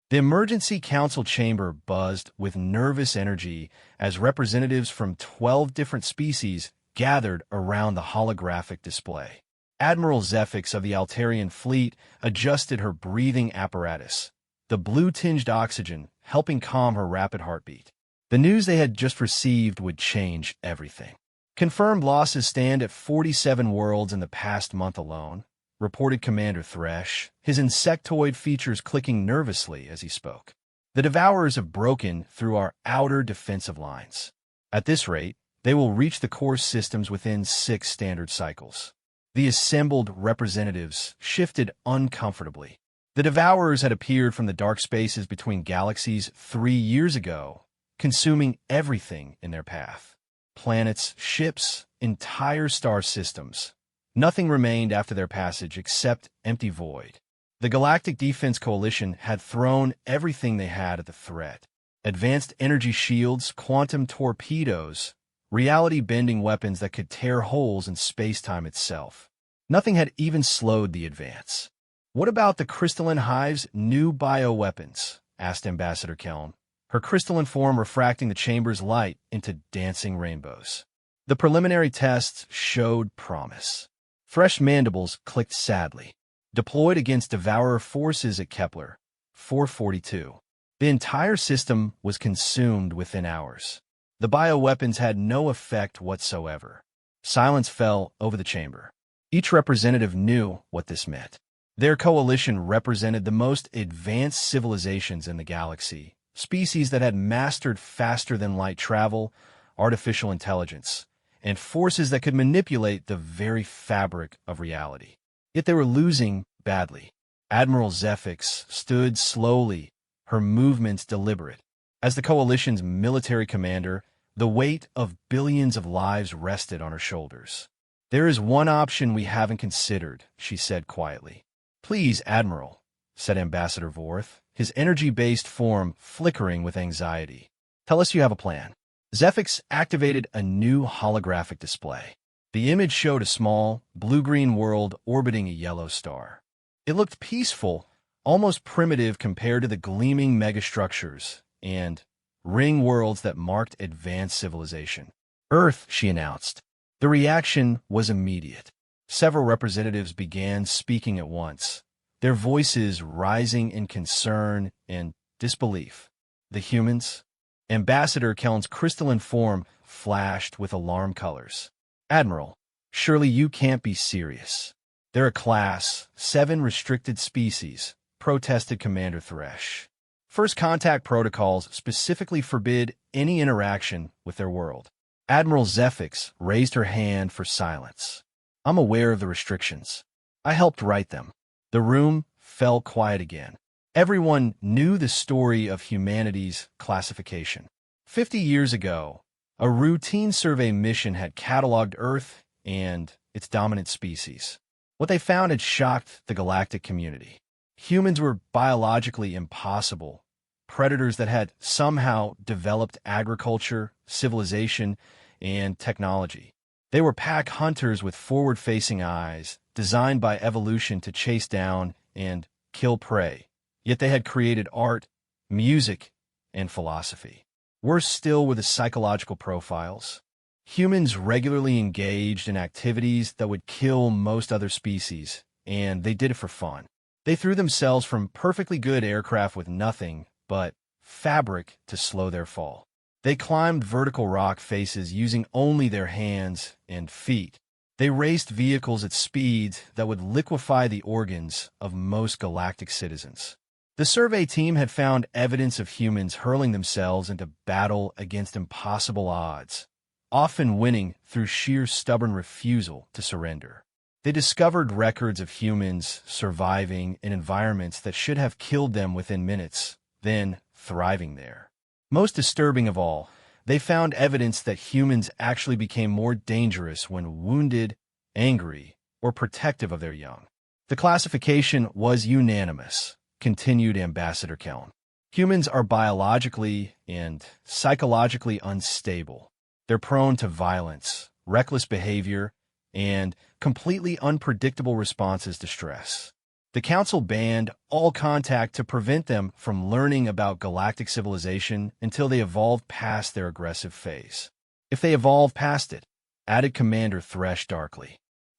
The emergency council chamber buzzed with nervous energy as representatives from 12 different species gathered around the holographic display. Admiral Zephyx of the Altarian fleet adjusted her breathing apparatus, the blue-tinged oxygen helping calm her rapid heartbeat. The news they had just received would change everything. Confirmed losses stand at 47 worlds in the past month alone, reported Commander Thresh, his insectoid features clicking nervously as he spoke. The Devourers have broken through our outer defensive lines. At this rate, they will reach the core systems within 6 standard cycles. The assembled representatives shifted uncomfortably. The Devourers had appeared from the dark spaces between galaxies 3 years ago, consuming everything in their path. Planets, ships, entire star systems. Nothing remained after their passage except empty void. The Galactic Defense Coalition had thrown everything they had at the threat. Advanced energy shields, quantum torpedoes, reality-bending weapons that could tear holes in space-time itself. Nothing had even slowed the advance. "What about the crystalline hive's new bioweapons?" asked Ambassador Keln, her crystalline form refracting the chamber's light into dancing rainbows. The preliminary tests showed promise. Fresh mandibles clicked sadly. Deployed against Devourer forces at Kepler 442. The entire system was consumed within hours. The bioweapons had no effect whatsoever. Silence fell over the chamber. Each representative knew what this meant. Their coalition represented the most advanced civilizations in the galaxy, species that had mastered faster-than-light travel, artificial intelligence, and forces that could manipulate the very fabric of reality. Yet they were losing badly. Admiral Zephyx stood slowly, her movements deliberate. As the coalition's military commander, the weight of billions of lives rested on her shoulders. "There is one option we haven't considered," she said quietly. "Please, Admiral," said Ambassador Vorth, his energy-based form flickering with anxiety. "Tell us you have a plan." Zephyx activated a new holographic display. The image showed a small, blue-green world orbiting a yellow star. It looked peaceful, almost primitive compared to the gleaming megastructures and ring worlds that marked advanced civilization. "Earth," she announced. The reaction was immediate. Several representatives began speaking at once, their voices rising in concern and disbelief. "The humans?" Ambassador Keln's crystalline form flashed with alarm colors. "Admiral, surely you can't be serious. They're a class 7 restricted species," protested Commander Thresh. "First contact protocols specifically forbid any interaction with their world." Admiral Zephyx raised her hand for silence. "I'm aware of the restrictions. I helped write them." The room fell quiet again. Everyone knew the story of humanity's classification. 50 years ago, a routine survey mission had cataloged Earth and its dominant species. What they found had shocked the galactic community. Humans were biologically impossible, predators that had somehow developed agriculture, civilization, and technology. They were pack hunters with forward-facing eyes, designed by evolution to chase down and kill prey. Yet they had created art, music, and philosophy. Worse still were the psychological profiles. Humans regularly engaged in activities that would kill most other species, and they did it for fun. They threw themselves from perfectly good aircraft with nothing but fabric to slow their fall. They climbed vertical rock faces using only their hands and feet. They raced vehicles at speeds that would liquefy the organs of most galactic citizens. The survey team had found evidence of humans hurling themselves into battle against impossible odds, often winning through sheer stubborn refusal to surrender. They discovered records of humans surviving in environments that should have killed them within minutes, then thriving there. Most disturbing of all, they found evidence that humans actually became more dangerous when wounded, angry, or protective of their young. The classification was unanimous, continued Ambassador Keln. Humans are biologically and psychologically unstable. They're prone to violence, reckless behavior, and completely unpredictable responses to stress. The Council banned all contact to prevent them from learning about galactic civilization until they evolved past their aggressive phase. If they evolved past it, added Commander Thresh darkly.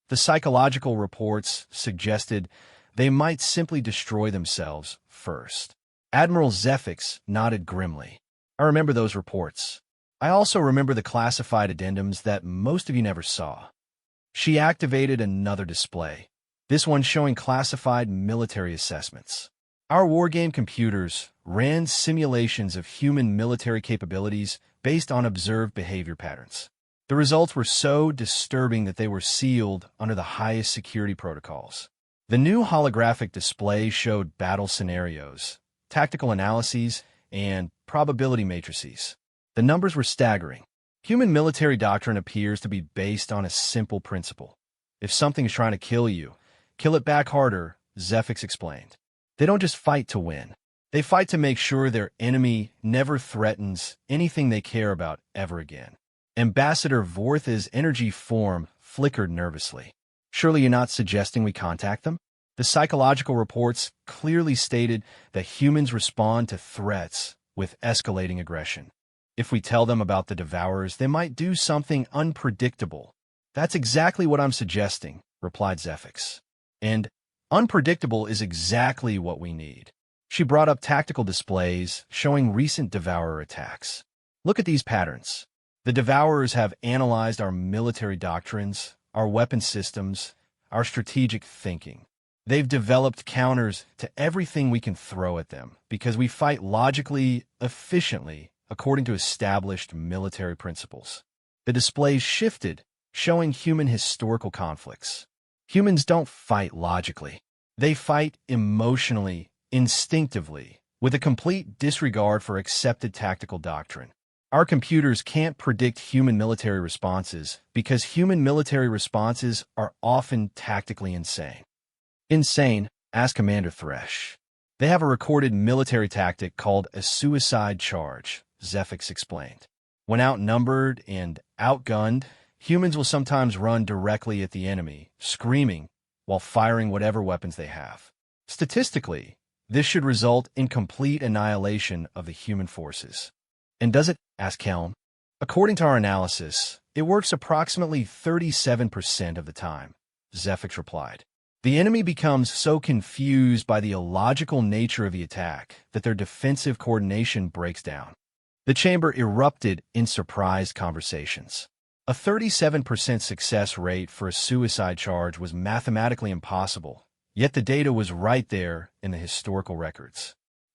The psychological reports suggested they might simply destroy themselves first. Admiral Zephyx nodded grimly. I remember those reports. I also remember the classified addendums that most of you never saw. She activated another display, this one showing classified military assessments. Our wargame computers ran simulations of human military capabilities based on observed behavior patterns. The results were so disturbing that they were sealed under the highest security protocols. The new holographic display showed battle scenarios, tactical analyses, and probability matrices. The numbers were staggering. Human military doctrine appears to be based on a simple principle. If something is trying to kill you, kill it back harder, Zephyx explained. They don't just fight to win. They fight to make sure their enemy never threatens anything they care about ever again. Ambassador Vortha's energy form flickered nervously. Surely you're not suggesting we contact them? The psychological reports clearly stated that humans respond to threats with escalating aggression. If we tell them about the Devourers, they might do something unpredictable. That's exactly what I'm suggesting, replied Zephyx. And unpredictable is exactly what we need. She brought up tactical displays showing recent Devourer attacks. Look at these patterns. The Devourers have analyzed our military doctrines, our weapon systems, our strategic thinking. They've developed counters to everything we can throw at them because we fight logically, efficiently, according to established military principles. The displays shifted, showing human historical conflicts. Humans don't fight logically. They fight emotionally, instinctively, with a complete disregard for accepted tactical doctrine. Our computers can't predict human military responses because human military responses are often tactically insane. Insane? Asked Commander Thresh. They have a recorded military tactic called a suicide charge, Zephyx explained. When outnumbered and outgunned, humans will sometimes run directly at the enemy, screaming, while firing whatever weapons they have. Statistically, this should result in complete annihilation of the human forces. And does it? Asked Helm. According to our analysis, it works approximately 37% of the time, Zephyx replied. The enemy becomes so confused by the illogical nature of the attack that their defensive coordination breaks down. The chamber erupted in surprised conversations. A 37% success rate for a suicide charge was mathematically impossible, yet the data was right there in the historical records.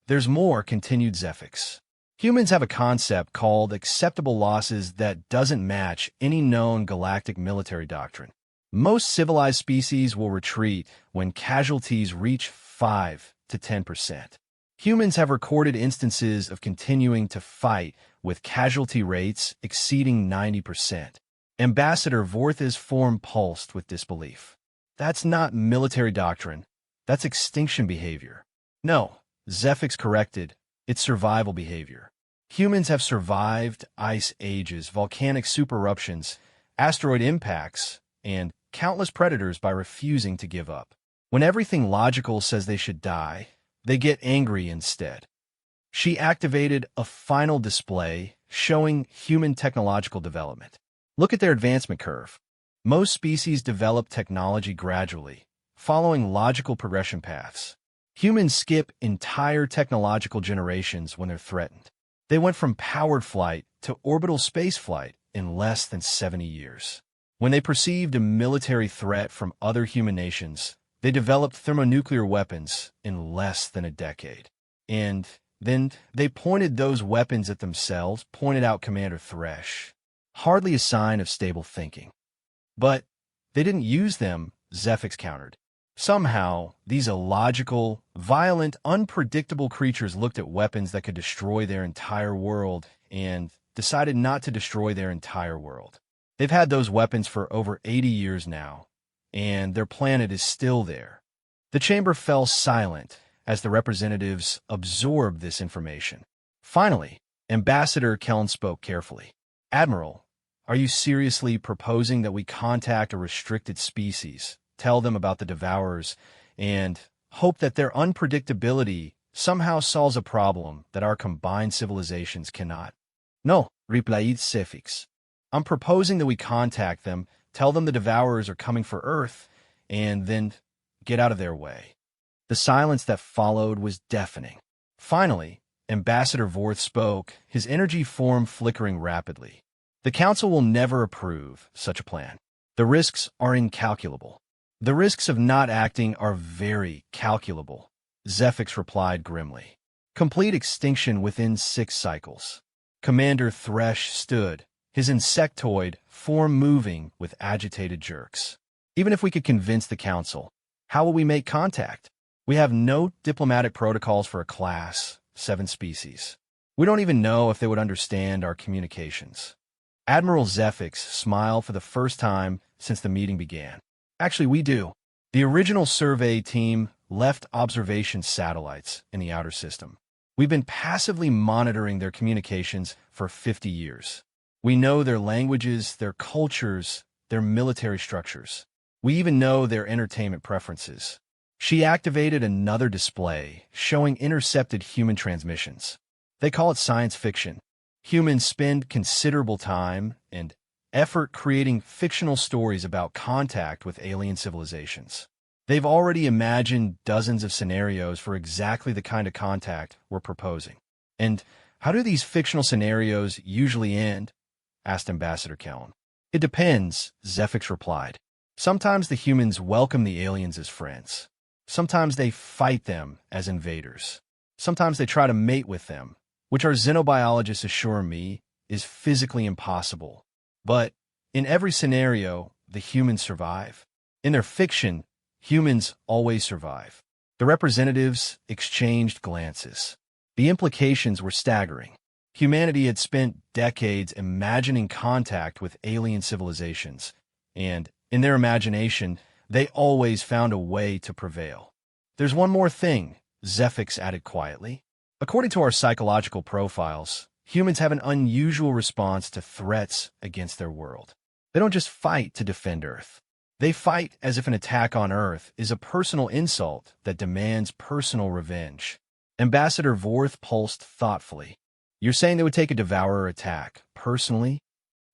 There's more, continued Zephyx. Humans have a concept called acceptable losses that doesn't match any known galactic military doctrine. Most civilized species will retreat when casualties reach 5 to 10%. Humans have recorded instances of continuing to fight with casualty rates exceeding 90%. Ambassador Vortha's form pulsed with disbelief. That's not military doctrine. That's extinction behavior. No, Zephyx corrected. It's survival behavior. Humans have survived ice ages, volcanic supereruptions, asteroid impacts, and countless predators by refusing to give up. When everything logical says they should die, they get angry instead. She activated a final display showing human technological development. Look at their advancement curve. Most species develop technology gradually, following logical progression paths. Humans skip entire technological generations when they're threatened. They went from powered flight to orbital space flight in less than 70 years. When they perceived a military threat from other human nations, they developed thermonuclear weapons in less than a decade. And then they pointed those weapons at themselves, pointed out Commander Thresh. Hardly a sign of stable thinking. But they didn't use them, Zephyx countered. Somehow, these illogical, violent, unpredictable creatures looked at weapons that could destroy their entire world and decided not to destroy their entire world. They've had those weapons for over 80 years now, and their planet is still there. The chamber fell silent as the representatives absorbed this information. Finally, Ambassador Keln spoke carefully. Admiral, are you seriously proposing that we contact a restricted species, tell them about the Devourers, and hope that their unpredictability somehow solves a problem that our combined civilizations cannot. No, replied Sefix. I'm proposing that we contact them, tell them the Devourers are coming for Earth, and then get out of their way. The silence that followed was deafening. Finally, Ambassador Vorth spoke, his energy form flickering rapidly. The Council will never approve such a plan. The risks are incalculable. The risks of not acting are very calculable, Zefix replied grimly. Complete extinction within 6 cycles. Commander Thresh stood, his insectoid form moving with agitated jerks. Even if we could convince the Council, how will we make contact? We have no diplomatic protocols for a class, 7 species. We don't even know if they would understand our communications. Admiral Zefix smiled for the first time since the meeting began. Actually, we do. The original survey team left observation satellites in the outer system. We've been passively monitoring their communications for 50 years. We know their languages, their cultures, their military structures. We even know their entertainment preferences. She activated another display showing intercepted human transmissions. They call it science fiction. Humans spend considerable time and effort creating fictional stories about contact with alien civilizations. They've already imagined dozens of scenarios for exactly the kind of contact we're proposing. And how do these fictional scenarios usually end? Asked Ambassador Kellen. It depends, Zefix replied. Sometimes the humans welcome the aliens as friends. Sometimes they fight them as invaders. Sometimes they try to mate with them, which our xenobiologists assure me is physically impossible. But in every scenario, the humans survive. In their fiction, humans always survive. The representatives exchanged glances. The implications were staggering. Humanity had spent decades imagining contact with alien civilizations, and in their imagination, they always found a way to prevail. There's one more thing, Zefix added quietly. According to our psychological profiles, humans have an unusual response to threats against their world. They don't just fight to defend Earth. They fight as if an attack on Earth is a personal insult that demands personal revenge. Ambassador Vorth pulsed thoughtfully. You're saying they would take a Devourer attack personally?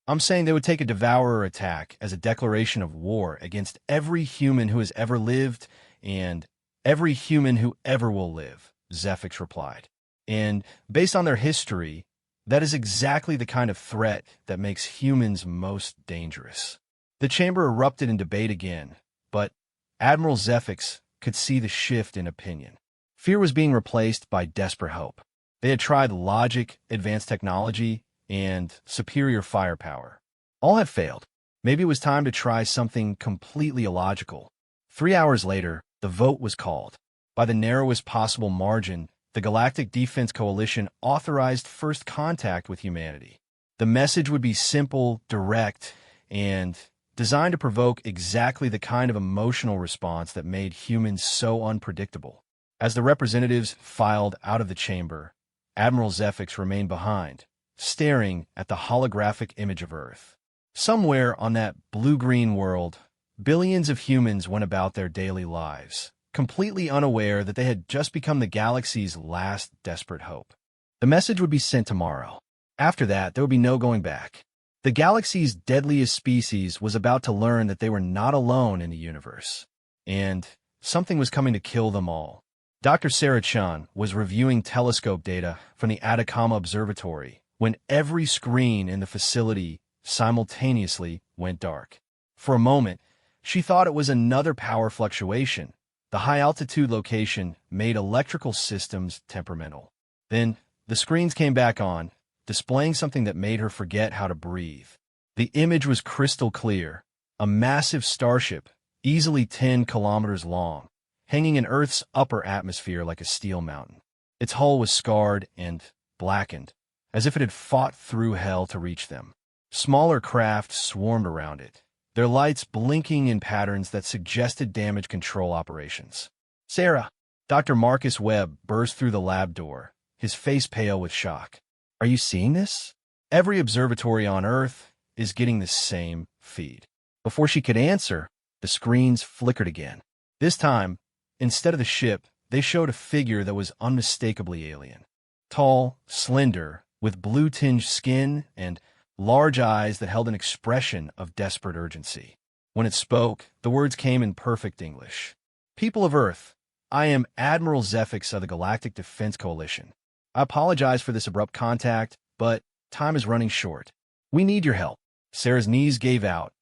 I'm saying they would take a Devourer attack as a declaration of war against every human who has ever lived and every human who ever will live, Zefix replied. And based on their history, that is exactly the kind of threat that makes humans most dangerous. The chamber erupted in debate again, but Admiral Zefix could see the shift in opinion. Fear was being replaced by desperate hope. They had tried logic, advanced technology, and superior firepower. All had failed. Maybe it was time to try something completely illogical. 3 hours later, the vote was called. By the narrowest possible margin, the Galactic Defense Coalition authorized first contact with humanity. The message would be simple, direct, and designed to provoke exactly the kind of emotional response that made humans so unpredictable. As the representatives filed out of the chamber, Admiral Zefix remained behind, staring at the holographic image of Earth. Somewhere on that blue-green world, billions of humans went about their daily lives, completely unaware that they had just become the galaxy's last desperate hope. The message would be sent tomorrow. After that, there would be no going back. The galaxy's deadliest species was about to learn that they were not alone in the universe, and something was coming to kill them all. Dr. Sarah Chan was reviewing telescope data from the Atacama Observatory when every screen in the facility simultaneously went dark. For a moment, she thought it was another power fluctuation. The high-altitude location made electrical systems temperamental. Then, the screens came back on, displaying something that made her forget how to breathe. The image was crystal clear, a massive starship, easily 10 kilometers long, hanging in Earth's upper atmosphere like a steel mountain. Its hull was scarred and blackened, as if it had fought through hell to reach them. Smaller craft swarmed around it, their lights blinking in patterns that suggested damage control operations. Sarah, Dr. Marcus Webb burst through the lab door, his face pale with shock. Are you seeing this? Every observatory on Earth is getting the same feed. Before she could answer, the screens flickered again. This time, instead of the ship, they showed a figure that was unmistakably alien. Tall, slender, with blue-tinged skin and large eyes that held an expression of desperate urgency. When it spoke, the words came in perfect English. "People of Earth, I am Admiral Zephyx of the Galactic Defense Coalition. I apologize for this abrupt contact, but time is running short. We need your help." Sarah's knees gave out,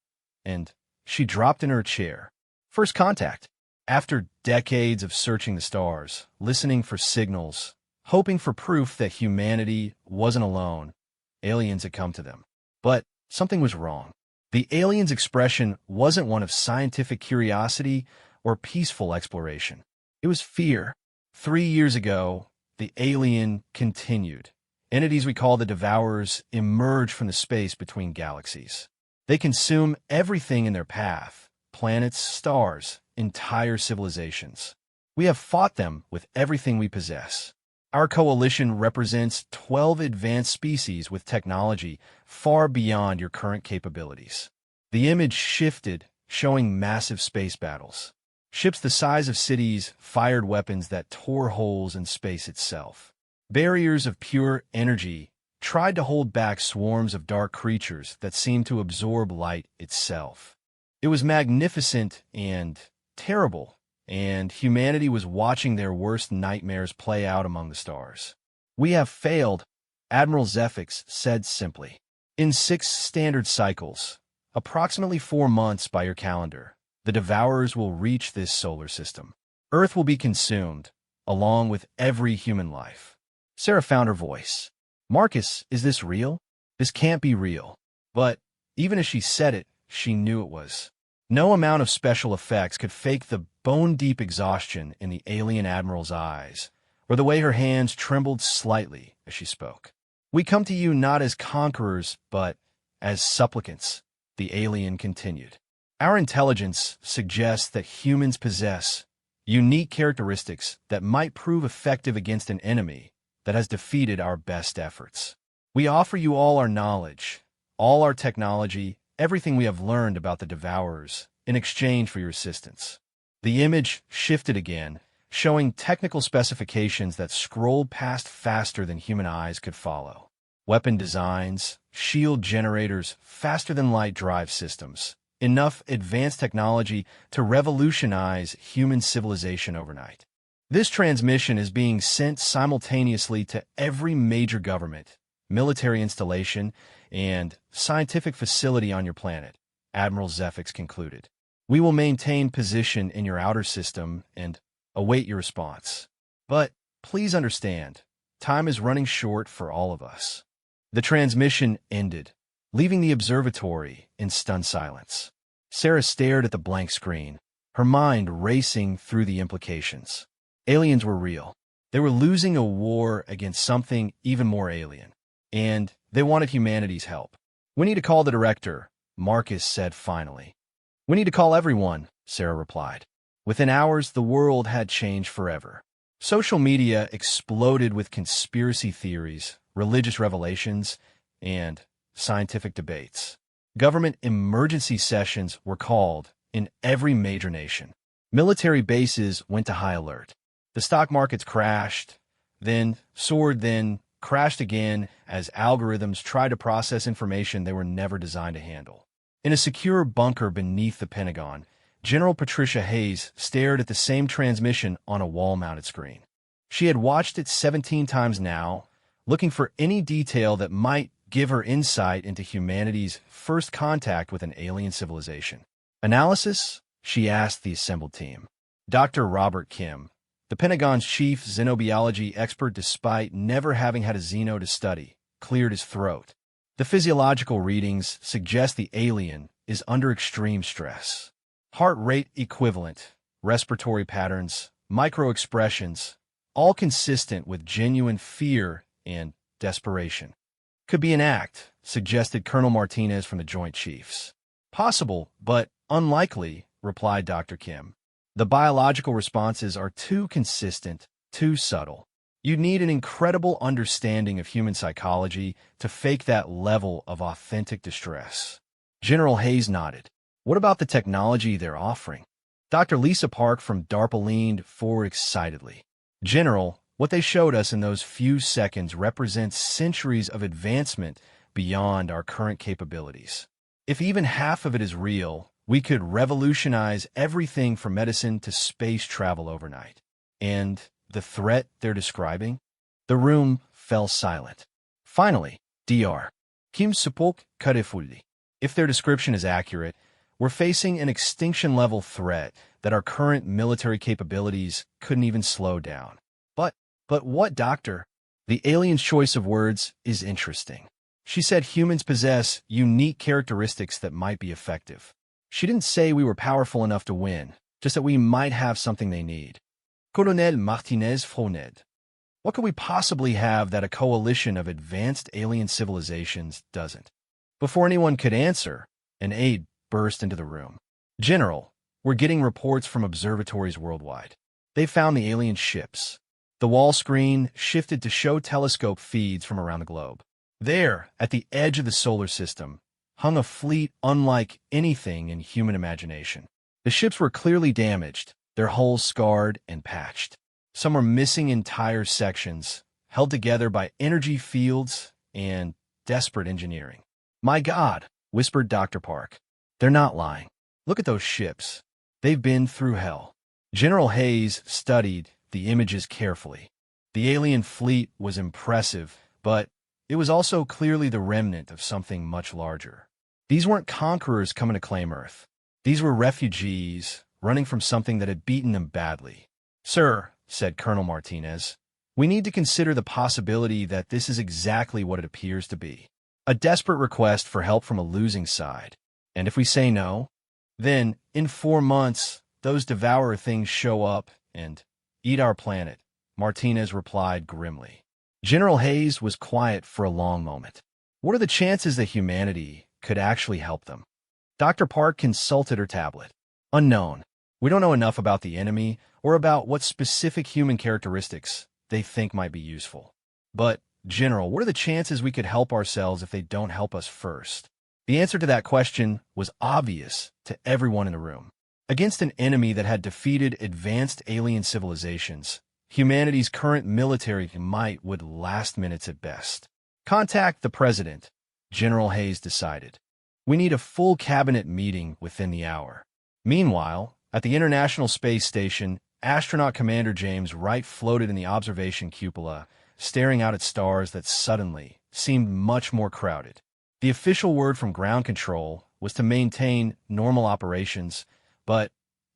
and she dropped in her chair. First contact. After decades of searching the stars, listening for signals, hoping for proof that humanity wasn't alone, aliens had come to them. But something was wrong. The aliens' expression wasn't one of scientific curiosity or peaceful exploration. It was fear. 3 years ago, the alien continued. Entities we call the Devourers emerge from the space between galaxies. They consume everything in their path: planets, stars, entire civilizations. We have fought them with everything we possess. Our coalition represents 12 advanced species with technology far beyond your current capabilities. The image shifted, showing massive space battles. Ships the size of cities fired weapons that tore holes in space itself. Barriers of pure energy tried to hold back swarms of dark creatures that seemed to absorb light itself. It was magnificent and terrible, and humanity was watching their worst nightmares play out among the stars. "We have failed," Admiral Zephyx said simply. "In 6 standard cycles, approximately 4 months by your calendar, the Devourers will reach this solar system. Earth will be consumed, along with every human life." Sarah found her voice. "Marcus, is this real? This can't be real." But even as she said it, she knew it was. No amount of special effects could fake the bone-deep exhaustion in the alien admiral's eyes, or the way her hands trembled slightly as she spoke. "We come to you not as conquerors, but as supplicants," the alien continued. "Our intelligence suggests that humans possess unique characteristics that might prove effective against an enemy that has defeated our best efforts. We offer you all our knowledge, all our technology, everything we have learned about the Devourers in exchange for your assistance." The image shifted again, showing technical specifications that scrolled past faster than human eyes could follow. Weapon designs, shield generators, faster-than-light drive systems. Enough advanced technology to revolutionize human civilization overnight. "This transmission is being sent simultaneously to every major government, military installation, and scientific facility on your planet," Admiral Zephyx concluded. "We will maintain position in your outer system and await your response. But please understand, time is running short for all of us." The transmission ended, leaving the observatory in stunned silence. Sarah stared at the blank screen, her mind racing through the implications. Aliens were real. They were losing a war against something even more alien, and they wanted humanity's help. "We need to call the director," Marcus said finally. "We need to call everyone," Sarah replied. Within hours, the world had changed forever. Social media exploded with conspiracy theories, religious revelations, and scientific debates. Government emergency sessions were called in every major nation. Military bases went to high alert. The stock markets crashed, then soared, then crashed again as algorithms tried to process information they were never designed to handle. In a secure bunker beneath the Pentagon, General Patricia Hayes stared at the same transmission on a wall-mounted screen. She had watched it 17 times now, looking for any detail that might give her insight into humanity's first contact with an alien civilization. "Analysis?" she asked the assembled team. Dr. Robert Kim, the Pentagon's chief xenobiology expert despite never having had a xeno to study, cleared his throat. "The physiological readings suggest the alien is under extreme stress. Heart rate equivalent, respiratory patterns, micro-expressions, all consistent with genuine fear and desperation." "Could be an act," suggested Colonel Martinez from the Joint Chiefs. "Possible, but unlikely," replied Dr. Kim. "The biological responses are too consistent, too subtle. You need an incredible understanding of human psychology to fake that level of authentic distress." General Hayes nodded. "What about the technology they're offering?" Dr. Lisa Park from DARPA leaned forward excitedly. General, what they showed us in those few seconds represents centuries of advancement beyond our current capabilities. If even half of it is real, we could revolutionize everything from medicine to space travel overnight. And the threat they're describing? The room fell silent. Finally, Dr. Kim Sepulk Kadefulli. If their description is accurate, we're facing an extinction-level threat that our current military capabilities couldn't even slow down. But what, Doctor? The alien's choice of words is interesting. She said humans possess unique characteristics that might be effective. She didn't say we were powerful enough to win, just that we might have something they need. Colonel Martinez Froned. What could we possibly have that a coalition of advanced alien civilizations doesn't? Before anyone could answer, an aide burst into the room. General, we're getting reports from observatories worldwide. They found the alien ships. The wall screen shifted to show telescope feeds from around the globe. There, at the edge of the solar system, hung a fleet unlike anything in human imagination. The ships were clearly damaged, their hulls scarred and patched. Some were missing entire sections, held together by energy fields and desperate engineering. My God, whispered Dr. Park. They're not lying. Look at those ships. They've been through hell. General Hayes studied the images carefully. The alien fleet was impressive, but it was also clearly the remnant of something much larger. These weren't conquerors coming to claim Earth. These were refugees running from something that had beaten them badly. Sir, said Colonel Martinez, we need to consider the possibility that this is exactly what it appears to be. A desperate request for help from a losing side. And if we say no, then, in 4 months, those devourer things show up and eat our planet, Martinez replied grimly. General Hayes was quiet for a long moment. What are the chances that humanity could actually help them? Dr. Park consulted her tablet. Unknown. We don't know enough about the enemy or about what specific human characteristics they think might be useful. But, General, what are the chances we could help ourselves if they don't help us first? The answer to that question was obvious to everyone in the room. Against an enemy that had defeated advanced alien civilizations, humanity's current military might would last minutes at best. Contact the President, General Hayes decided. We need a full cabinet meeting within the hour. Meanwhile, at the International Space Station, astronaut Commander James Wright floated in the observation cupola, staring out at stars that suddenly seemed much more crowded. The official word from ground control was to maintain normal operations, but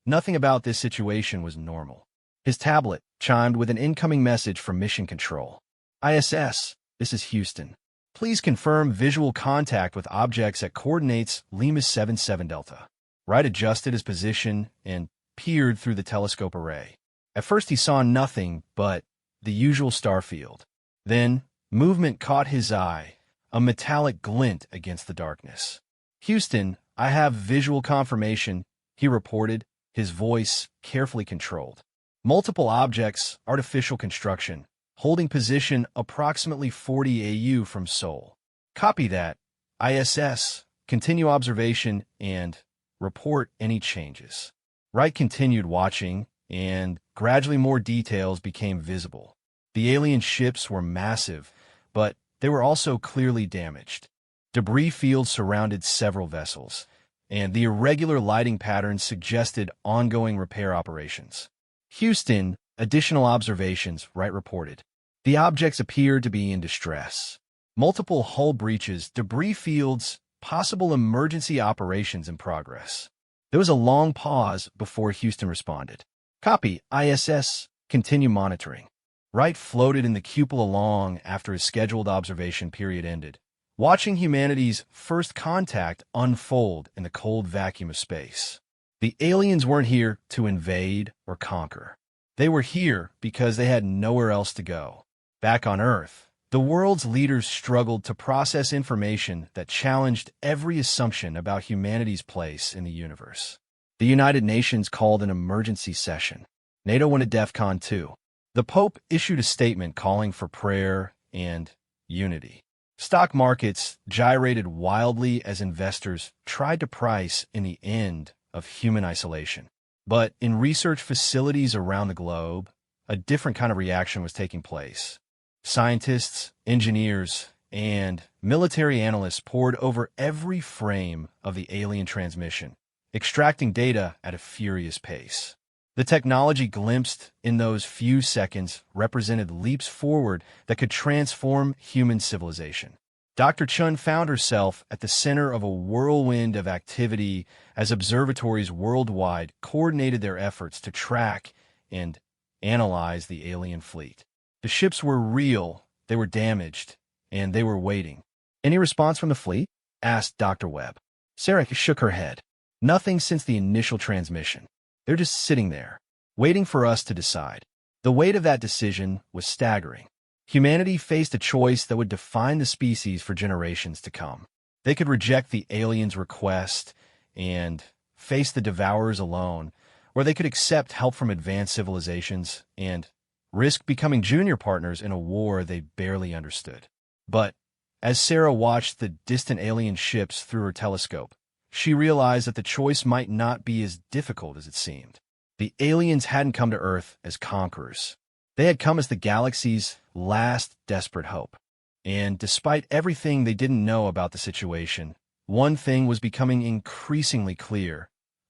nothing about this situation was normal. His tablet chimed with an incoming message from Mission Control. ISS, this is Houston. Please confirm visual contact with objects at coordinates Lima 77 Delta. Wright adjusted his position and peered through the telescope array. At first he saw nothing but the usual star field. Then, movement caught his eye, a metallic glint against the darkness. Houston, I have visual confirmation, he reported, his voice carefully controlled. Multiple objects, artificial construction, holding position approximately 40 AU from Seoul. Copy that. ISS, continue observation, and report any changes. Wright continued watching, and gradually more details became visible. The alien ships were massive, but they were also clearly damaged. Debris fields surrounded several vessels, and the irregular lighting patterns suggested ongoing repair operations. Houston, additional observations, Wright reported. The objects appeared to be in distress. Multiple hull breaches, debris fields, possible emergency operations in progress. There was a long pause before Houston responded. Copy, ISS, continue monitoring. Wright floated in the cupola long after his scheduled observation period ended, watching humanity's first contact unfold in the cold vacuum of space. The aliens weren't here to invade or conquer. They were here because they had nowhere else to go. Back on Earth, the world's leaders struggled to process information that challenged every assumption about humanity's place in the universe. The United Nations called an emergency session. NATO went to DEFCON 2. The Pope issued a statement calling for prayer and unity. Stock markets gyrated wildly as investors tried to price in the end of human isolation. But in research facilities around the globe, a different kind of reaction was taking place. Scientists, engineers, and military analysts pored over every frame of the alien transmission, extracting data at a furious pace. The technology glimpsed in those few seconds represented leaps forward that could transform human civilization. Dr. Chun found herself at the center of a whirlwind of activity as observatories worldwide coordinated their efforts to track and analyze the alien fleet. The ships were real, they were damaged, and they were waiting. "Any response from the fleet?" asked Dr. Webb. Sarah shook her head. "Nothing since the initial transmission. They're just sitting there, waiting for us to decide." The weight of that decision was staggering. Humanity faced a choice that would define the species for generations to come. They could reject the aliens' request and face the devourers alone, or they could accept help from advanced civilizations and risk becoming junior partners in a war they barely understood. But as Sarah watched the distant alien ships through her telescope, she realized that the choice might not be as difficult as it seemed. The aliens hadn't come to Earth as conquerors. They had come as the galaxy's last desperate hope. And despite everything they didn't know about the situation, one thing was becoming increasingly clear.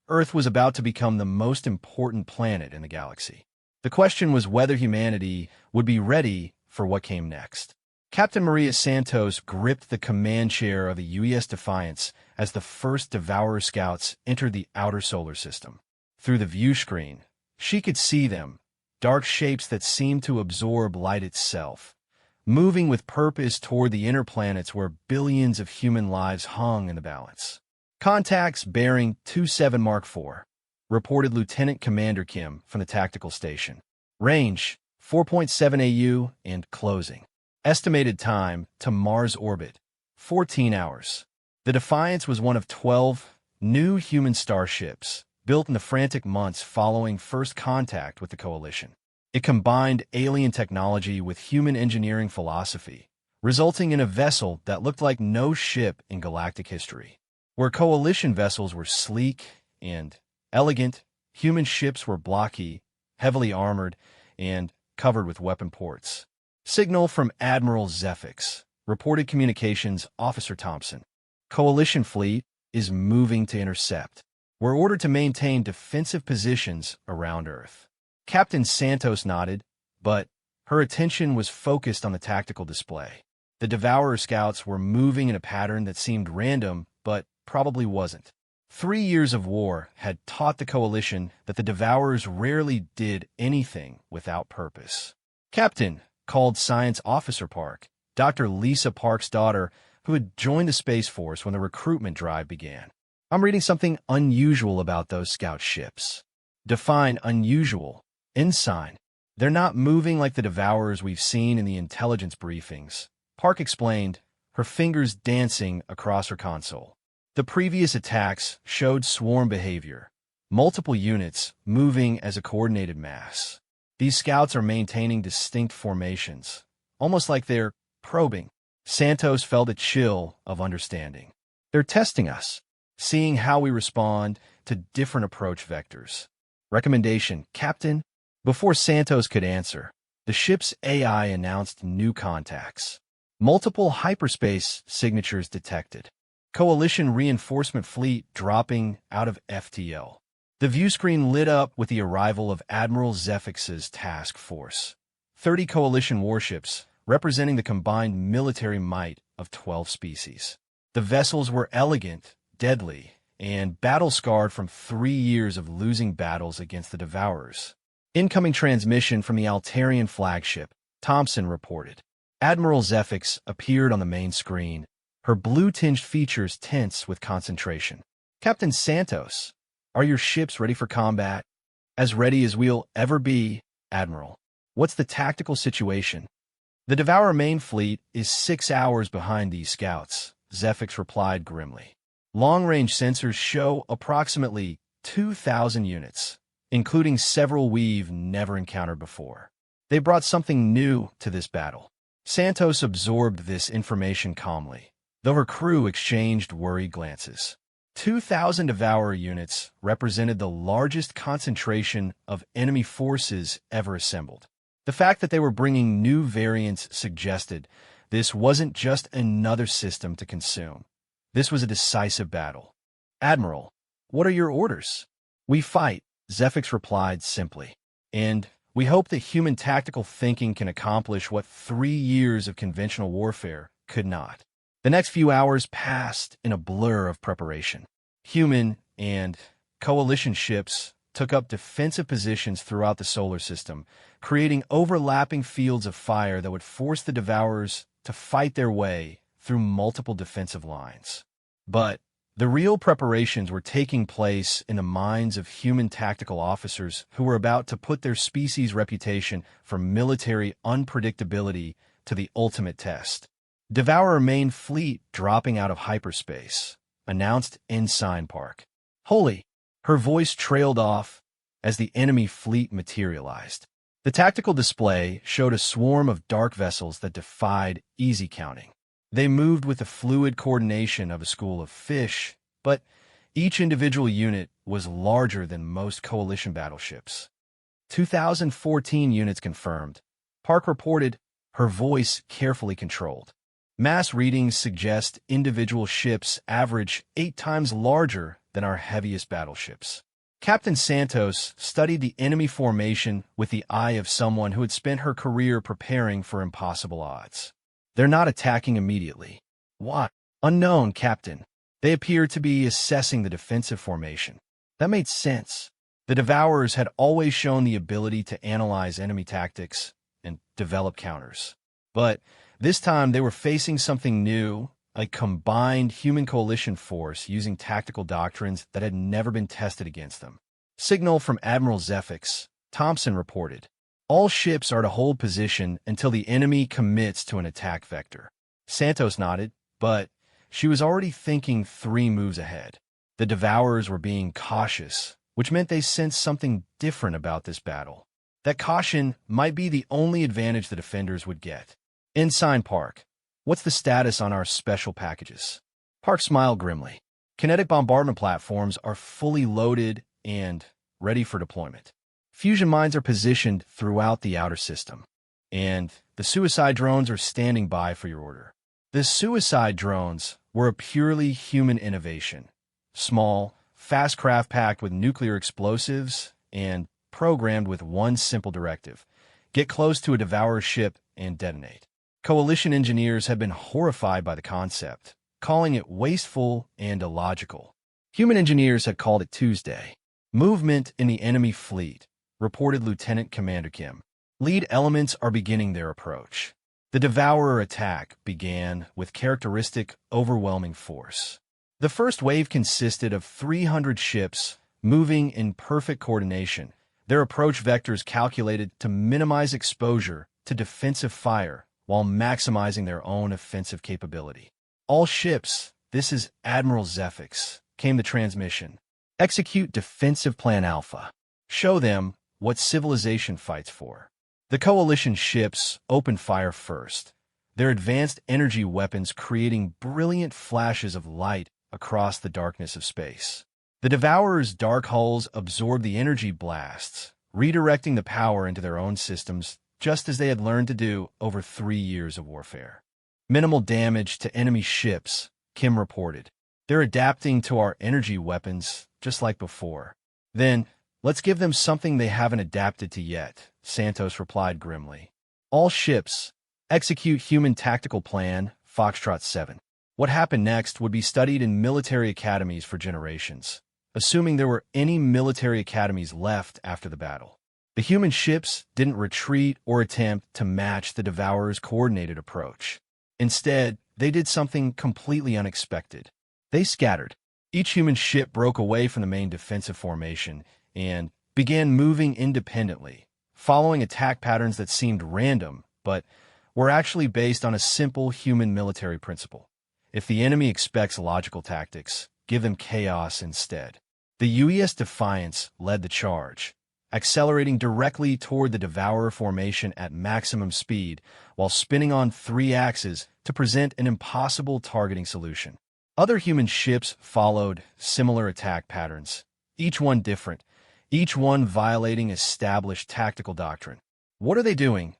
Earth was about to become the most important planet in the galaxy. The question was whether humanity would be ready for what came next. Captain Maria Santos gripped the command chair of the UES Defiance as the first Devourer scouts entered the outer solar system. Through the view screen, she could see them, dark shapes that seemed to absorb light itself, moving with purpose toward the inner planets where billions of human lives hung in the balance. "Contacts bearing 27 Mark IV, reported Lieutenant Commander Kim from the tactical station. "Range, 4.7 AU and closing. Estimated time to Mars orbit, 14 hours. The Defiance was one of 12 new human starships built in the frantic months following first contact with the Coalition. It combined alien technology with human engineering philosophy, resulting in a vessel that looked like no ship in galactic history. Where Coalition vessels were sleek and elegant, human ships were blocky, heavily armored, and covered with weapon ports. Signal from Admiral Zefix, reported Communications Officer Thompson. Coalition fleet is moving to intercept. We're ordered to maintain defensive positions around Earth." Captain Santos nodded, but her attention was focused on the tactical display. The Devourer scouts were moving in a pattern that seemed random, but probably wasn't. 3 years of war had taught the Coalition that the Devourers rarely did anything without purpose. "Captain," called Science Officer Park, Dr. Lisa Park's daughter, who had joined the Space Force when the recruitment drive began. "I'm reading something unusual about those scout ships." "Define unusual." "Ensign. They're not moving like the Devourers we've seen in the intelligence briefings," Park explained, her fingers dancing across her console. The previous attacks showed swarm behavior, multiple units moving as a coordinated mass. These scouts are maintaining distinct formations, almost like they're probing. Santos felt a chill of understanding. "They're testing us, seeing how we respond to different approach vectors." "Recommendation, Captain?" Before Santos could answer, the ship's AI announced new contacts. Multiple hyperspace signatures detected. Coalition reinforcement fleet dropping out of FTL. The view screen lit up with the arrival of Admiral Zefix's task force. 30 Coalition warships, representing the combined military might of 12 species. The vessels were elegant, deadly, and battle-scarred from 3 years of losing battles against the Devourers. Incoming transmission from the Altarian flagship, Thompson reported. Admiral Zefix appeared on the main screen, her blue-tinged features tense with concentration. "Captain Santos, are your ships ready for combat?" "As ready as we'll ever be, Admiral." "What's the tactical situation?" "The Devourer main fleet is 6 hours behind these scouts," Zefix replied grimly. "Long-range sensors show approximately 2,000 units, including several we've never encountered before. They brought something new to this battle." Santos absorbed this information calmly, though her crew exchanged worried glances. 2,000 Devourer units represented the largest concentration of enemy forces ever assembled. The fact that they were bringing new variants suggested this wasn't just another system to consume. This was a decisive battle. "Admiral, what are your orders?" "We fight," Zephyx replied simply. "And we hope that human tactical thinking can accomplish what 3 years of conventional warfare could not." The next few hours passed in a blur of preparation. Human and coalition ships took up defensive positions throughout the solar system, creating overlapping fields of fire that would force the Devourers to fight their way through multiple defensive lines. But the real preparations were taking place in the minds of human tactical officers who were about to put their species' reputation for military unpredictability to the ultimate test. "Devourer main fleet dropping out of hyperspace," announced Ensign Park. "Holy!" Her voice trailed off as the enemy fleet materialized. The tactical display showed a swarm of dark vessels that defied easy counting. They moved with the fluid coordination of a school of fish, but each individual unit was larger than most coalition battleships. 2014 units confirmed, Park reported, her voice carefully controlled. Mass readings suggest individual ships average 8 times larger than our heaviest battleships. Captain Santos studied the enemy formation with the eye of someone who had spent her career preparing for impossible odds. "They're not attacking immediately." "Why?" "Unknown, Captain. They appear to be assessing the defensive formation." That made sense. The Devourers had always shown the ability to analyze enemy tactics and develop counters. But this time they were facing something new, a combined human coalition force using tactical doctrines that had never been tested against them. Signal from Admiral Zephyx, Thompson reported. "All ships are to hold position until the enemy commits to an attack vector." Santos nodded, but she was already thinking 3 moves ahead. The Devourers were being cautious, which meant they sensed something different about this battle. That caution might be the only advantage the defenders would get. "Ensign Park, what's the status on our special packages?" Park smiled grimly. "Kinetic bombardment platforms are fully loaded and ready for deployment. Fusion mines are positioned throughout the outer system, and the suicide drones are standing by for your order." The suicide drones were a purely human innovation. Small, fast craft packed with nuclear explosives and programmed with one simple directive: get close to a Devourer ship and detonate. Coalition engineers had been horrified by the concept, calling it wasteful and illogical. Human engineers had called it Tuesday. "Movement in the enemy fleet," reported Lieutenant Commander Kim. "Lead elements are beginning their approach." The Devourer attack began with characteristic, overwhelming force. The first wave consisted of 300 ships moving in perfect coordination, their approach vectors calculated to minimize exposure to defensive fire while maximizing their own offensive capability. "All ships, this is Admiral Zephyx," came the transmission. "Execute Defensive Plan Alpha. Show them what civilization fights for." The coalition ships opened fire first, their advanced energy weapons creating brilliant flashes of light across the darkness of space. The Devourers' dark hulls absorbed the energy blasts, redirecting the power into their own systems, just as they had learned to do over 3 years of warfare. "Minimal damage to enemy ships," Kim reported. "They're adapting to our energy weapons, just like before." "Then, let's give them something they haven't adapted to yet," Santos replied grimly. "All ships, execute Human Tactical Plan, Foxtrot 7. What happened next would be studied in military academies for generations, assuming there were any military academies left after the battle. The human ships didn't retreat or attempt to match the Devourer's coordinated approach. Instead, they did something completely unexpected. They scattered. Each human ship broke away from the main defensive formation and began moving independently, following attack patterns that seemed random, but were actually based on a simple human military principle. If the enemy expects logical tactics, give them chaos instead. The UES Defiance led the charge, accelerating directly toward the Devourer formation at maximum speed while spinning on 3 axes to present an impossible targeting solution. Other human ships followed similar attack patterns, each one different, each one violating established tactical doctrine. "What are they doing?"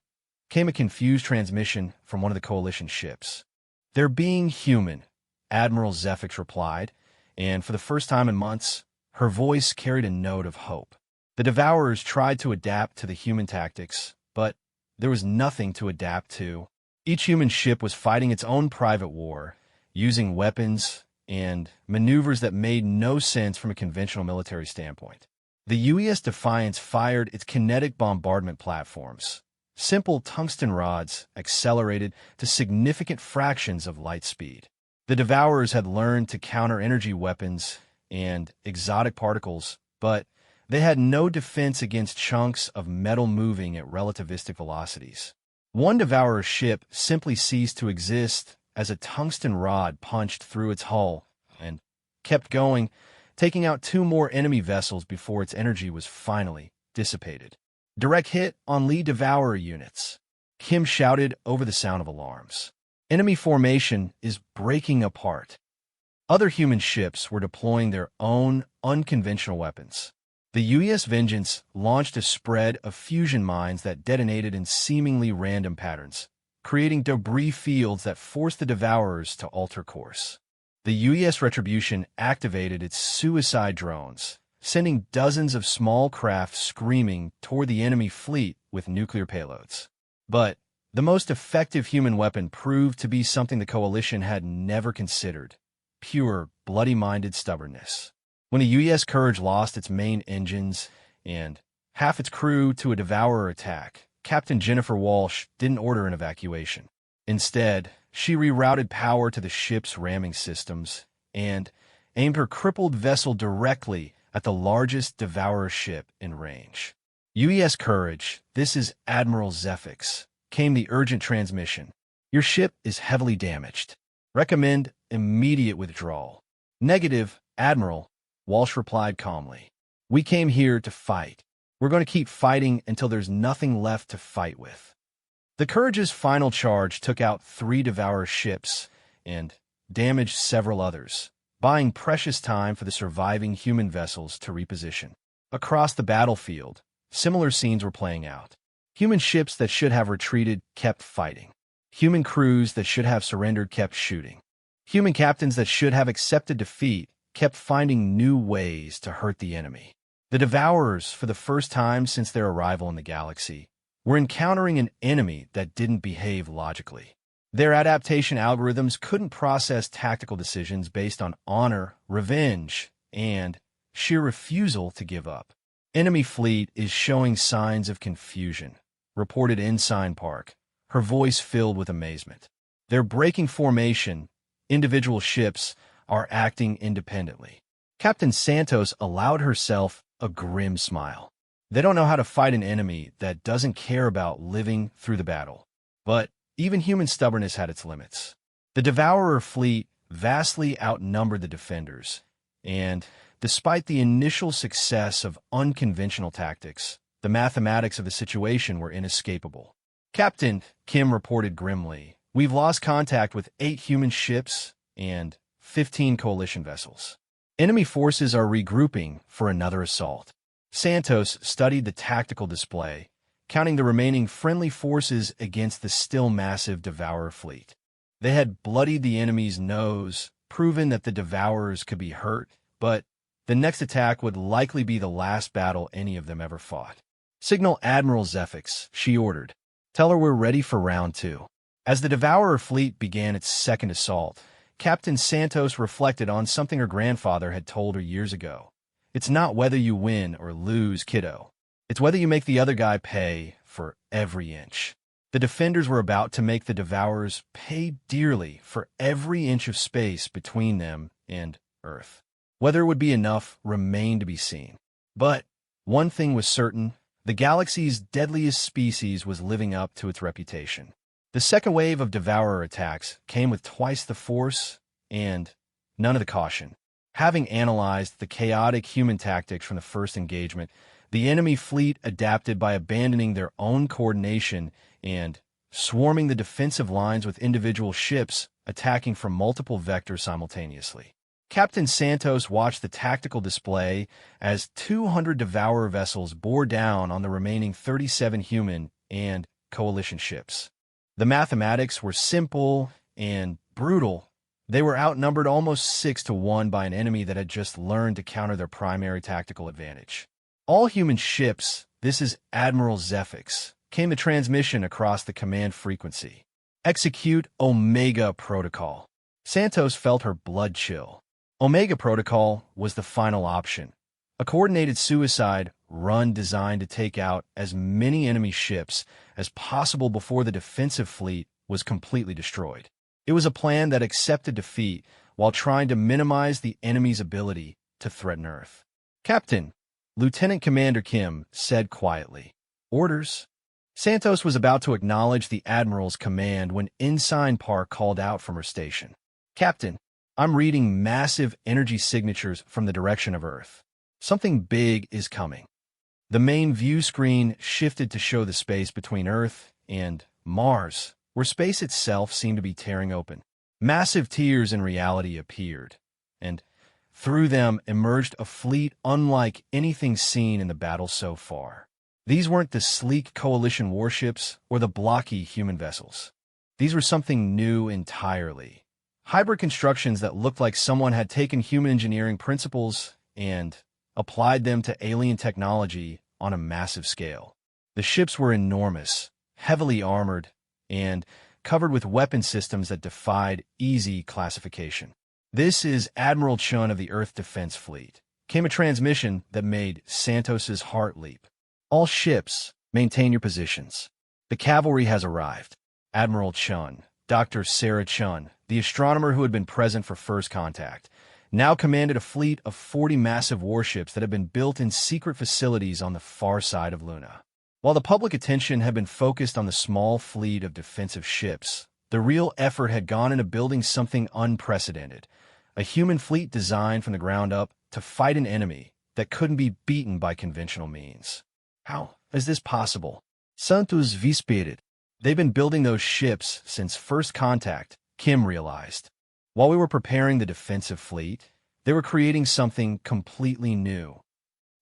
came a confused transmission from one of the coalition ships. "They're being human," Admiral Zefix replied, and for the first time in months, her voice carried a note of hope. The Devourers tried to adapt to the human tactics, but there was nothing to adapt to. Each human ship was fighting its own private war, using weapons and maneuvers that made no sense from a conventional military standpoint. The UES Defiance fired its kinetic bombardment platforms, simple tungsten rods accelerated to significant fractions of light speed. The Devourers had learned to counter energy weapons and exotic particles, but they had no defense against chunks of metal moving at relativistic velocities. One Devourer ship simply ceased to exist as a tungsten rod punched through its hull and kept going, taking out 2 more enemy vessels before its energy was finally dissipated. "Direct hit on lead Devourer units," Kim shouted over the sound of alarms. "Enemy formation is breaking apart." Other human ships were deploying their own unconventional weapons. The UES Vengeance launched a spread of fusion mines that detonated in seemingly random patterns, creating debris fields that forced the Devourers to alter course. The UES Retribution activated its suicide drones, sending dozens of small craft screaming toward the enemy fleet with nuclear payloads. But the most effective human weapon proved to be something the Coalition had never considered: pure, bloody-minded stubbornness. When the UES Courage lost its main engines and half its crew to a Devourer attack, Captain Jennifer Walsh didn't order an evacuation. Instead, she rerouted power to the ship's ramming systems and aimed her crippled vessel directly at the largest Devourer ship in range. "UES Courage, this is Admiral Zefix," came the urgent transmission. "Your ship is heavily damaged. Recommend immediate withdrawal." "Negative, Admiral," Walsh replied calmly. "We came here to fight. We're going to keep fighting until there's nothing left to fight with." The Courage's final charge took out 3 Devourer ships and damaged several others, buying precious time for the surviving human vessels to reposition. Across the battlefield, similar scenes were playing out. Human ships that should have retreated kept fighting. Human crews that should have surrendered kept shooting. Human captains that should have accepted defeat kept finding new ways to hurt the enemy. The Devourers, for the first time since their arrival in the galaxy, were encountering an enemy that didn't behave logically. Their adaptation algorithms couldn't process tactical decisions based on honor, revenge, and sheer refusal to give up. "Enemy fleet is showing signs of confusion," reported Ensign Park, her voice filled with amazement. "They're breaking formation. Individual ships are acting independently." Captain Santos allowed herself a grim smile. "They don't know how to fight an enemy that doesn't care about living through the battle." But even human stubbornness had its limits. The Devourer fleet vastly outnumbered the Defenders, and despite the initial success of unconventional tactics, the mathematics of the situation were inescapable. "Captain," Kim reported grimly, "we've lost contact with 8 human ships and 15 coalition vessels. Enemy forces are regrouping for another assault." Santos studied the tactical display, counting the remaining friendly forces against the still massive Devourer fleet. They had bloodied the enemy's nose, proven that the Devourers could be hurt, but the next attack would likely be the last battle any of them ever fought. "Signal Admiral Zefix," she ordered. "Tell her we're ready for round 2. As the Devourer fleet began its second assault, Captain Santos reflected on something her grandfather had told her years ago. "It's not whether you win or lose, kiddo. It's whether you make the other guy pay for every inch." The Defenders were about to make the Devourers pay dearly for every inch of space between them and Earth. Whether it would be enough remained to be seen. But one thing was certain: the galaxy's deadliest species was living up to its reputation. The second wave of Devourer attacks came with twice the force and none of the caution. Having analyzed the chaotic human tactics from the first engagement, the enemy fleet adapted by abandoning their own coordination and swarming the defensive lines with individual ships attacking from multiple vectors simultaneously. Captain Santos watched the tactical display as 200 Devourer vessels bore down on the remaining 37 human and coalition ships. The mathematics were simple and brutal. They were outnumbered almost 6-1 by an enemy that had just learned to counter their primary tactical advantage. All human ships, this is Admiral Zephyx, came the transmission across the command frequency. Execute Omega Protocol. Santos felt her blood chill. Omega Protocol was the final option. A coordinated suicide run designed to take out as many enemy ships as possible before the defensive fleet was completely destroyed. It was a plan that accepted defeat while trying to minimize the enemy's ability to threaten Earth. Captain, Lieutenant Commander Kim said quietly. Orders. Santos was about to acknowledge the Admiral's command when Ensign Park called out from her station. Captain, I'm reading massive energy signatures from the direction of Earth. Something big is coming. The main view screen shifted to show the space between Earth and Mars, where space itself seemed to be tearing open. Massive tiers in reality appeared, and through them emerged a fleet unlike anything seen in the battle so far. These weren't the sleek coalition warships or the blocky human vessels. These were something new entirely. Hybrid constructions that looked like someone had taken human engineering principles and applied them to alien technology on a massive scale. The ships were enormous, heavily armored, and covered with weapon systems that defied easy classification. This is Admiral Chun of the Earth Defense Fleet. Came a transmission that made Santos's heart leap. All ships, maintain your positions. The cavalry has arrived. Admiral Chun, Dr. Sarah Chun, the astronomer who had been present for first contact, now commanded a fleet of 40 massive warships that had been built in secret facilities on the far side of Luna. While the public attention had been focused on the small fleet of defensive ships, the real effort had gone into building something unprecedented, a human fleet designed from the ground up to fight an enemy that couldn't be beaten by conventional means. How is this possible? Santos Vispirit. They've been building those ships since first contact, Kim realized. While we were preparing the defensive fleet, they were creating something completely new.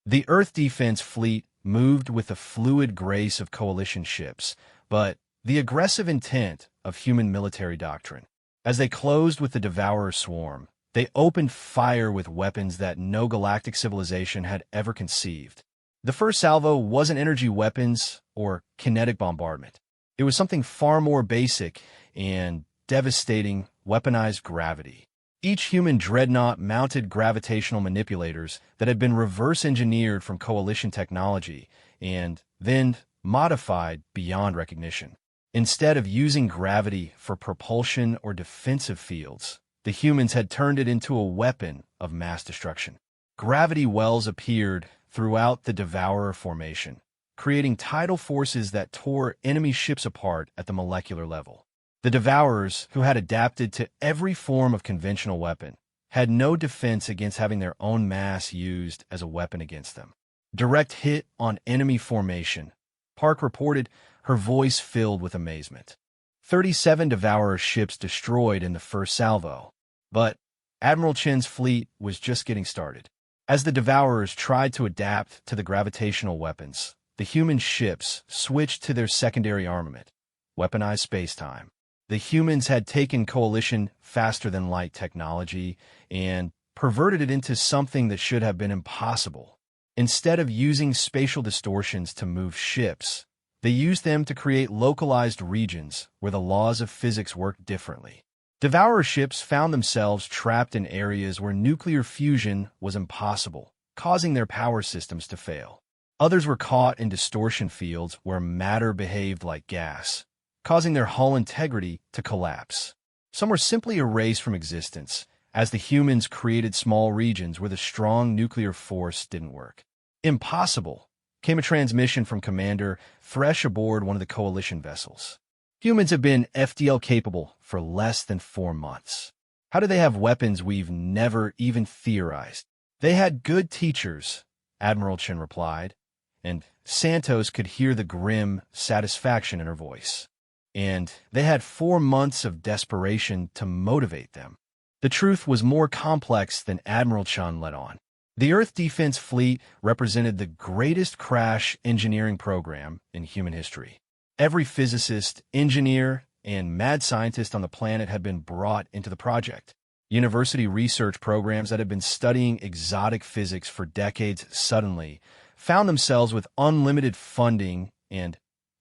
The Earth Defense Fleet moved with the fluid grace of coalition ships, but the aggressive intent of human military doctrine. As they closed with the Devourer swarm, they opened fire with weapons that no galactic civilization had ever conceived. The first salvo wasn't energy weapons or kinetic bombardment. It was something far more basic and devastating: weaponized gravity. Each human dreadnought mounted gravitational manipulators that had been reverse-engineered from coalition technology and then modified beyond recognition. Instead of using gravity for propulsion or defensive fields, the humans had turned it into a weapon of mass destruction. Gravity wells appeared throughout the Devourer formation, creating tidal forces that tore enemy ships apart at the molecular level. The Devourers, who had adapted to every form of conventional weapon, had no defense against having their own mass used as a weapon against them. Direct hit on enemy formation, Park reported, her voice filled with amazement. 37 Devourer ships destroyed in the first salvo. But Admiral Chen's fleet was just getting started. As the Devourers tried to adapt to the gravitational weapons, the human ships switched to their secondary armament, weaponized spacetime. The humans had taken coalition faster-than-light technology and perverted it into something that should have been impossible. Instead of using spatial distortions to move ships, they used them to create localized regions where the laws of physics worked differently. Devourer ships found themselves trapped in areas where nuclear fusion was impossible, causing their power systems to fail. Others were caught in distortion fields where matter behaved like gas, causing their hull integrity to collapse. Some were simply erased from existence, as the humans created small regions where the strong nuclear force didn't work. Impossible, came a transmission from Commander Thresh aboard one of the coalition vessels. Humans have been FDL capable for less than 4 months. How do they have weapons we've never even theorized? They had good teachers, Admiral Chen replied, and Santos could hear the grim satisfaction in her voice. and they had 4 months of desperation to motivate them. The truth was more complex than Admiral Chun let on. The Earth Defense Fleet represented the greatest crash engineering program in human history. Every physicist, engineer, and mad scientist on the planet had been brought into the project. University research programs that had been studying exotic physics for decades suddenly found themselves with unlimited funding and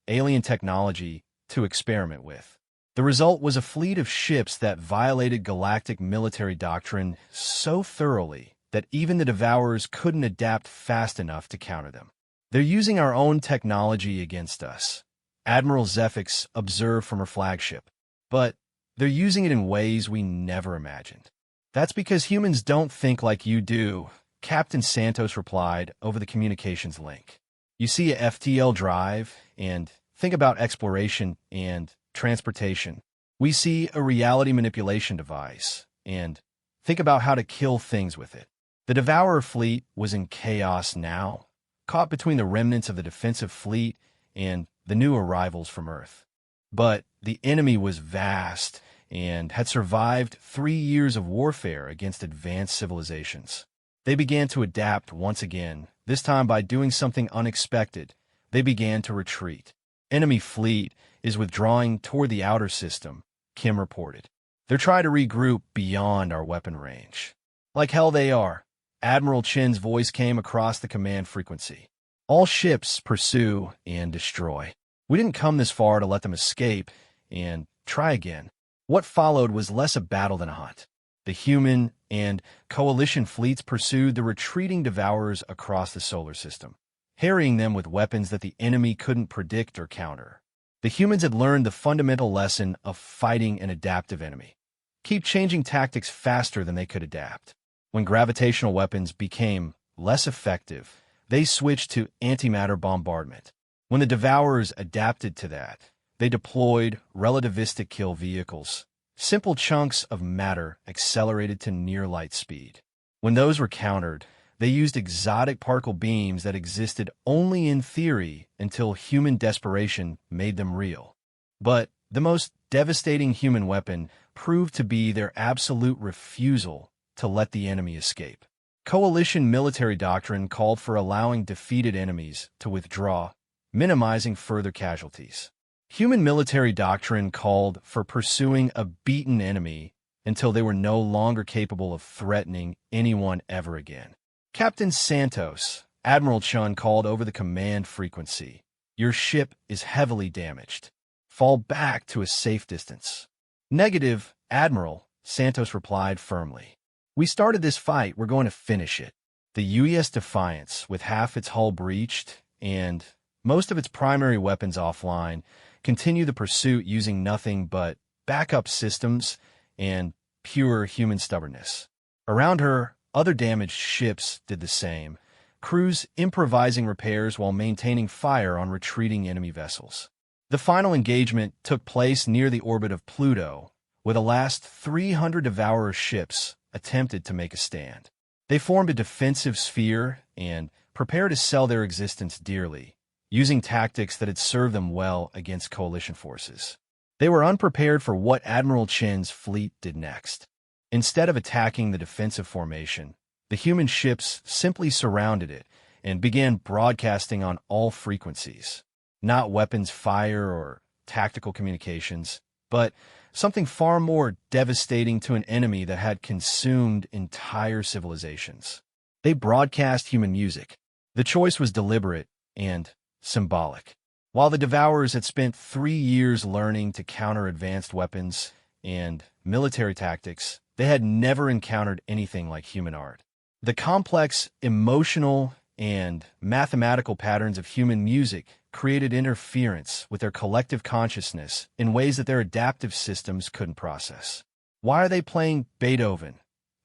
alien technology to experiment with. The result was a fleet of ships that violated galactic military doctrine so thoroughly that even the Devourers couldn't adapt fast enough to counter them. "They're using our own technology against us," Admiral Zephyx observed from her flagship. "But they're using it in ways we never imagined." "That's because humans don't think like you do," Captain Santos replied over the communications link. "You see a FTL drive and think about exploration and transportation. We see a reality manipulation device and think about how to kill things with it." The Devourer fleet was in chaos now, caught between the remnants of the defensive fleet and the new arrivals from Earth. But the enemy was vast and had survived 3 years of warfare against advanced civilizations. They began to adapt once again, this time by doing something unexpected. They began to retreat. "Enemy fleet is withdrawing toward the outer system," Kim reported. "They're trying to regroup beyond our weapon range." "Like hell they are." Admiral Chin's voice came across the command frequency. "All ships pursue and destroy. We didn't come this far to let them escape and try again." What followed was less a battle than a hunt. The human and coalition fleets pursued the retreating Devourers across the solar system, harrying them with weapons that the enemy couldn't predict or counter. The humans had learned the fundamental lesson of fighting an adaptive enemy. Keep changing tactics faster than they could adapt. When gravitational weapons became less effective, they switched to antimatter bombardment. When the Devourers adapted to that, they deployed relativistic kill vehicles, simple chunks of matter accelerated to near-light speed. When those were countered, they used exotic particle beams that existed only in theory until human desperation made them real. But the most devastating human weapon proved to be their absolute refusal to let the enemy escape. Coalition military doctrine called for allowing defeated enemies to withdraw, minimizing further casualties. Human military doctrine called for pursuing a beaten enemy until they were no longer capable of threatening anyone ever again. Captain Santos, Admiral Chun called over the command frequency. "Your ship is heavily damaged. Fall back to a safe distance." "Negative, Admiral," Santos replied firmly. "We started this fight, we're going to finish it." The UES Defiance, with half its hull breached and most of its primary weapons offline, continued the pursuit using nothing but backup systems and pure human stubbornness. Around her, other damaged ships did the same, crews improvising repairs while maintaining fire on retreating enemy vessels. The final engagement took place near the orbit of Pluto, where the last 300 Devourer ships attempted to make a stand. They formed a defensive sphere and prepared to sell their existence dearly, using tactics that had served them well against coalition forces. They were unprepared for what Admiral Chin's fleet did next. Instead of attacking the defensive formation, the human ships simply surrounded it and began broadcasting on all frequencies. Not weapons fire or tactical communications, but something far more devastating to an enemy that had consumed entire civilizations. They broadcast human music. The choice was deliberate and symbolic. While the Devourers had spent 3 years learning to counter advanced weapons and military tactics, they had never encountered anything like human art. The complex, emotional, and mathematical patterns of human music created interference with their collective consciousness in ways that their adaptive systems couldn't process. "Why are they playing Beethoven?"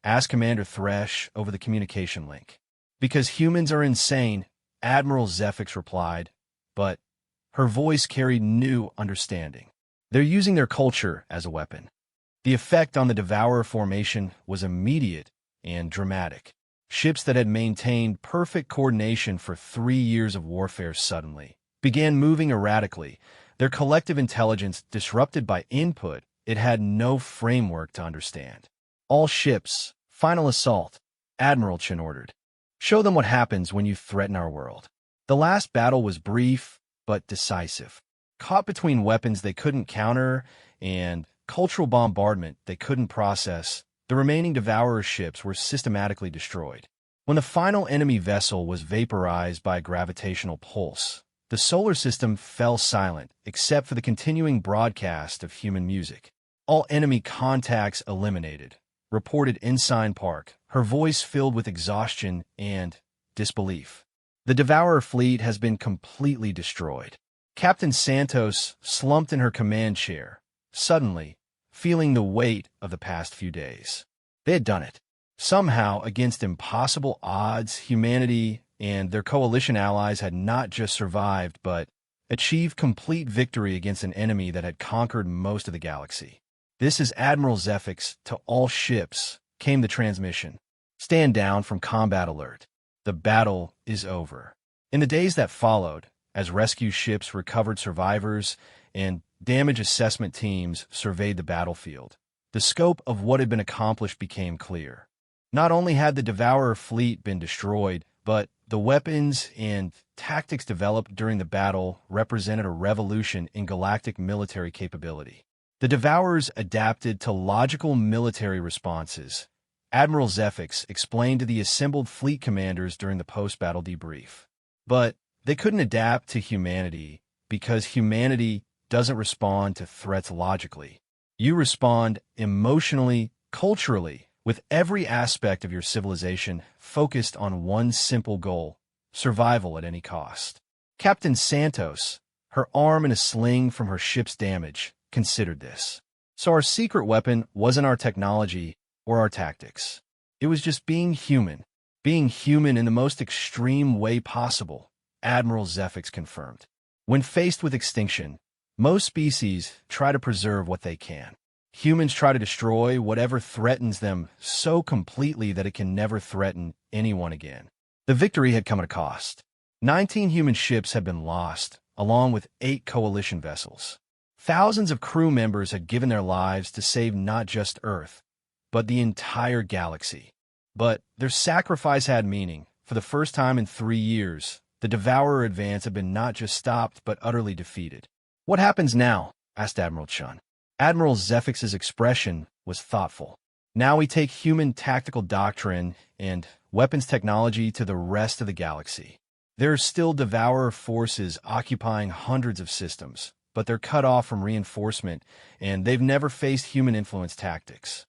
asked Commander Thresh over the communication link. "Because humans are insane," Admiral Zephyx replied, but her voice carried new understanding. "They're using their culture as a weapon." The effect on the Devourer formation was immediate and dramatic. Ships that had maintained perfect coordination for 3 years of warfare suddenly began moving erratically, Their collective intelligence disrupted by input it had no framework to understand. All ships, final assault, Admiral Chen ordered. Show them what happens when you threaten our world. The last battle was brief, but decisive. Caught between weapons they couldn't counter and cultural bombardment they couldn't process, the remaining Devourer ships were systematically destroyed. When the final enemy vessel was vaporized by a gravitational pulse, the solar system fell silent except for the continuing broadcast of human music. All enemy contacts eliminated, reported Ensign Park, her voice filled with exhaustion and disbelief. The Devourer fleet has been completely destroyed. Captain Santos slumped in her command chair, suddenly feeling the weight of the past few days. They had done it. Somehow, against impossible odds, humanity and their coalition allies had not just survived, but achieved complete victory against an enemy that had conquered most of the galaxy. This is Admiral Zephyx. To all ships came the transmission. Stand down from combat alert. The battle is over. In the days that followed, as rescue ships recovered survivors and damage assessment teams surveyed the battlefield, the scope of what had been accomplished became clear. Not only had the Devourer fleet been destroyed, but the weapons and tactics developed during the battle represented a revolution in galactic military capability. The Devourers adapted to logical military responses. Admiral Zephyx explained to the assembled fleet commanders during the post-battle debrief. But they couldn't adapt to humanity because humanity doesn't respond to threats logically. You respond emotionally, culturally, with every aspect of your civilization focused on one simple goal: survival at any cost. Captain Santos, her arm in a sling from her ship's damage, considered this. So our secret weapon wasn't our technology or our tactics. It was just being human in the most extreme way possible, Admiral Zephyx confirmed. When faced with extinction, most species try to preserve what they can. Humans try to destroy whatever threatens them so completely that it can never threaten anyone again. The victory had come at a cost. 19 human ships had been lost, along with 8 coalition vessels. Thousands of crew members had given their lives to save not just Earth, but the entire galaxy. But their sacrifice had meaning. For the first time in 3 years, the Devourer advance had been not just stopped, but utterly defeated. What happens now? Asked Admiral Chun. Admiral Zephyx's expression was thoughtful. Now we take human tactical doctrine and weapons technology to the rest of the galaxy. There are still Devourer forces occupying hundreds of systems, but they're cut off from reinforcement, and they've never faced human-influenced tactics.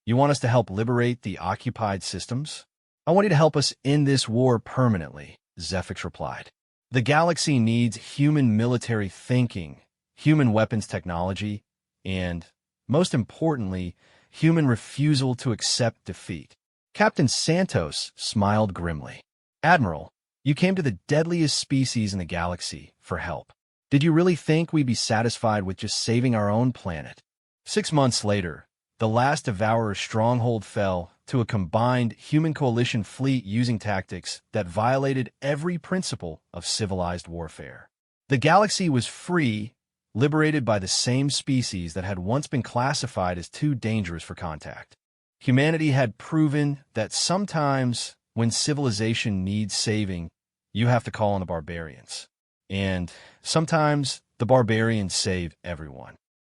You want us to help liberate the occupied systems? I want you to help us end this war permanently, Zephyx replied. The galaxy needs human military thinking, human weapons technology, and, most importantly, human refusal to accept defeat. Captain Santos smiled grimly. Admiral, you came to the deadliest species in the galaxy for help. Did you really think we'd be satisfied with just saving our own planet? 6 months later, the last Devourer stronghold fell to a combined human coalition fleet using tactics that violated every principle of civilized warfare. The galaxy was free, liberated by the same species that had once been classified as too dangerous for contact. Humanity had proven that sometimes, when civilization needs saving, you have to call on the barbarians. And sometimes, the barbarians save everyone.